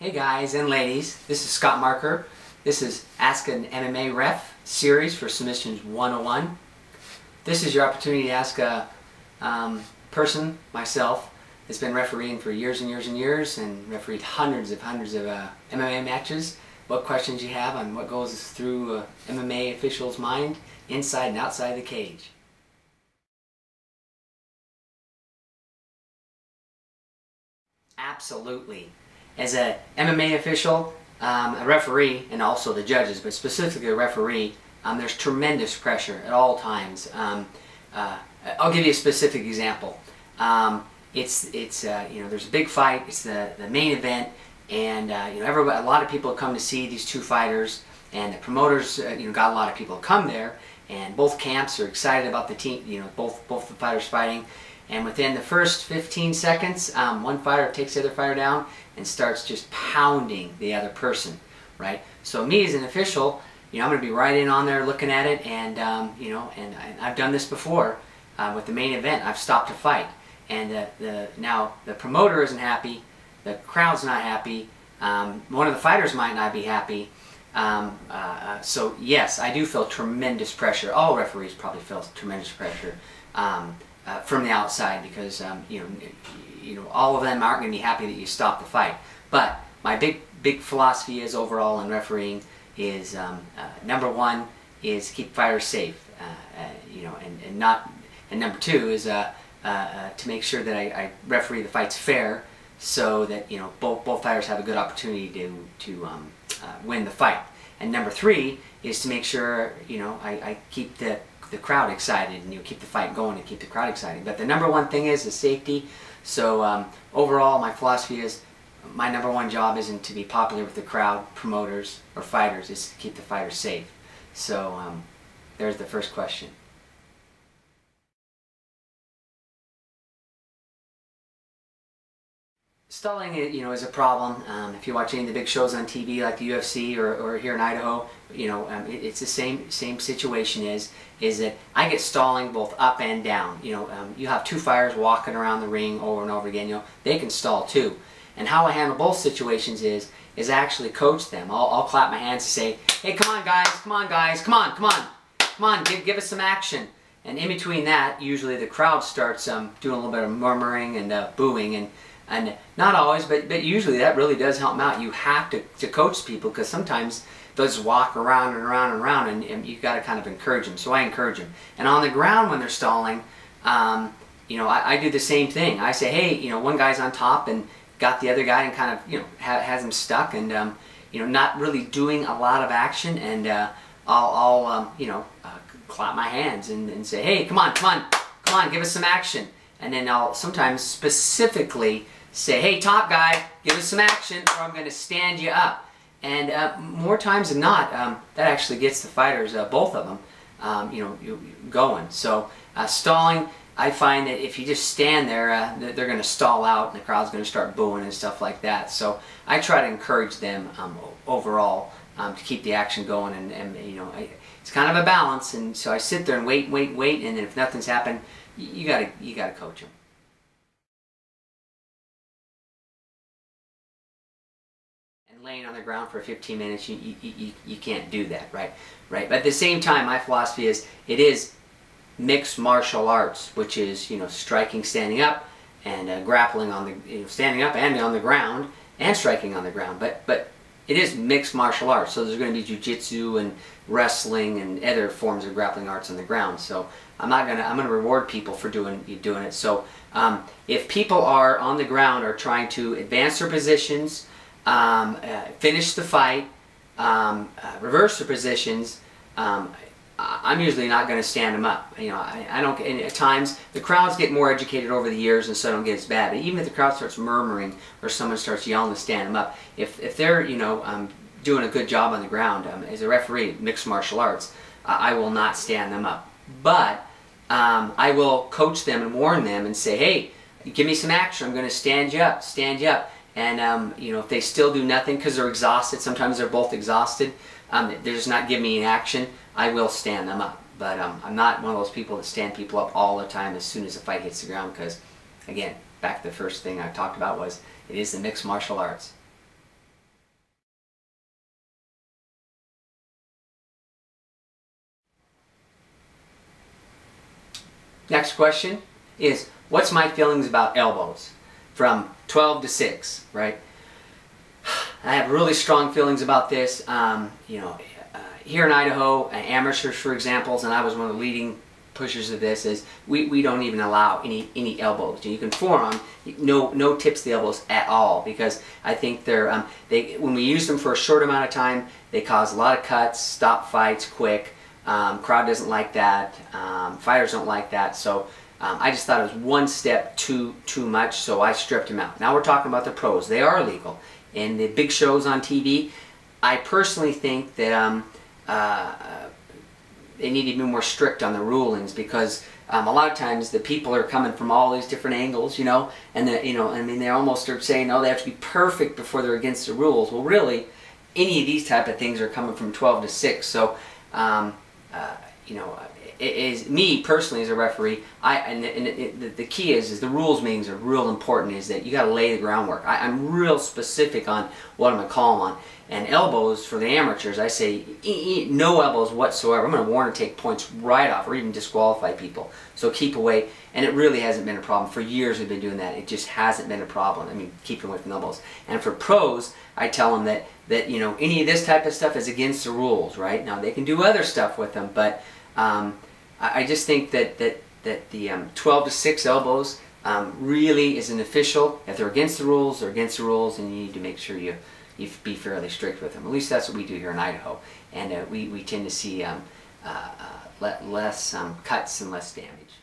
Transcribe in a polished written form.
Hey guys and ladies, this is Scott Marker. This is Ask an MMA Ref series for Submissions 101. This is your opportunity to ask a person, myself, that's been refereeing for years and years and years and refereed hundreds of MMA matches, what questions you have on what goes through an MMA official's mind inside and outside the cage. Absolutely. As a MMA official, a referee, and also the judges, but specifically a referee, there's tremendous pressure at all times. I'll give you a specific example. There's a big fight. It's the main event, and a lot of people come to see these two fighters, and the promoters got a lot of people to come there, and both camps are excited about the team. Both the fighters fighting. And within the first 15 seconds, one fighter takes the other fighter down and starts just pounding the other person, right? So me as an official, I'm going to be right in on there looking at it, and and I've done this before with the main event. I've stopped a fight, and now the promoter isn't happy, the crowd's not happy, one of the fighters might not be happy. So yes, I do feel tremendous pressure. All referees probably feel tremendous pressure. From the outside, because all of them aren't going to be happy that you stop the fight. But my big philosophy is overall in refereeing is number one is keep fighters safe, and number two is to make sure that I referee the fights fair, so that both fighters have a good opportunity to win the fight. And number three is to make sure I keep the crowd excited, and keep the fight going and keep the crowd excited. But the number one thing is the safety. So overall, my philosophy is my number one job isn't to be popular with the crowd, promoters, or fighters. It's to keep the fighters safe. So there's the first question. Stalling, is a problem. If you watch any of the big shows on TV, like the UFC or here in Idaho, it's the same situation. Is that I get stalling both up and down. You have two fighters walking around the ring over and over again. They can stall too. And how I handle both situations is I actually coach them. I'll clap my hands and say, "Hey, come on, guys! Come on, guys! Come on! Come on! Come on! Give us some action!" And in between that, usually the crowd starts doing a little bit of murmuring and booing, and not always, but usually that really does help them out. You have to coach people, because sometimes they'll just walk around and around and around, and you've got to kind of encourage them. So I encourage them. And on the ground when they're stalling, I do the same thing. I say, hey, one guy's on top and got the other guy and kind of, has him stuck, and, not really doing a lot of action, and I'll clap my hands and say, hey, come on, give us some action. And then I'll sometimes specifically say, hey, top guy, give us some action, or I'm going to stand you up. And more times than not, that actually gets the fighters, both of them, going. So stalling, I find that if you just stand there, they're going to stall out, and the crowd's going to start booing and stuff like that. So I try to encourage them overall to keep the action going, and it's kind of a balance. And so I sit there and wait, and then if nothing's happened, you gotta coach them. And laying on the ground for 15 minutes, you can't do that, right? But at the same time, my philosophy is it is mixed martial arts, which is striking, standing up, and grappling on the standing up and on the ground, and striking on the ground. But it is mixed martial arts, so there's going to be jiu-jitsu and wrestling and other forms of grappling arts on the ground. So I'm gonna reward people for doing it. So if people are on the ground or trying to advance their positions, finish the fight, reverse their positions, I'm usually not going to stand them up. I don't. And at times the crowds get more educated over the years, and so I don't get as bad. But even if the crowd starts murmuring or someone starts yelling to stand them up, if they're doing a good job on the ground, as a referee, mixed martial arts, I will not stand them up. But I will coach them and warn them and say, hey, give me some action. I'm going to stand you up, And if they still do nothing because they're exhausted, sometimes they're both exhausted, they're just not giving me an action, I will stand them up. But I'm not one of those people that stand people up all the time as soon as the fight hits the ground, because, again, back to the first thing I talked about was it is the mixed martial arts. Next question is, what's my feelings about elbows from 12 to 6, right? I have really strong feelings about this. Here in Idaho, amateurs, for example, and I was one of the leading pushers of this, is we don't even allow any elbows. You can forearm, no tips to the elbows at all, because I think they're when we use them for a short amount of time, they cause a lot of cuts, stop fights quick. Crowd doesn't like that. Fighters don't like that. So I just thought it was one step too much, so I stripped them out. Now we're talking about the pros. They are legal. In the big shows on TV, I personally think that they need to be more strict on the rulings, because a lot of times the people are coming from all these different angles, and they almost are saying, oh, they have to be perfect before they're against the rules. Well, really, any of these type of things are coming from 12 to 6. So, it is me personally as a referee. The key is the rules meetings are real important. Is that you got to lay the groundwork. I'm real specific on what I'm gonna call them on. And elbows for the amateurs, I say no elbows whatsoever. I'm going to warn and take points right off, or even disqualify people. So keep away. And it really hasn't been a problem. For years we've been doing that. It just hasn't been a problem. I mean, keep away from elbows. And for pros, I tell them that any of this type of stuff is against the rules, right? Now they can do other stuff with them, but I just think that the 12 to 6 elbows really is an official. If they're against the rules, they're against the rules, and you need to make sure you be fairly strict with them. At least that's what we do here in Idaho, and we tend to see less cuts and less damage.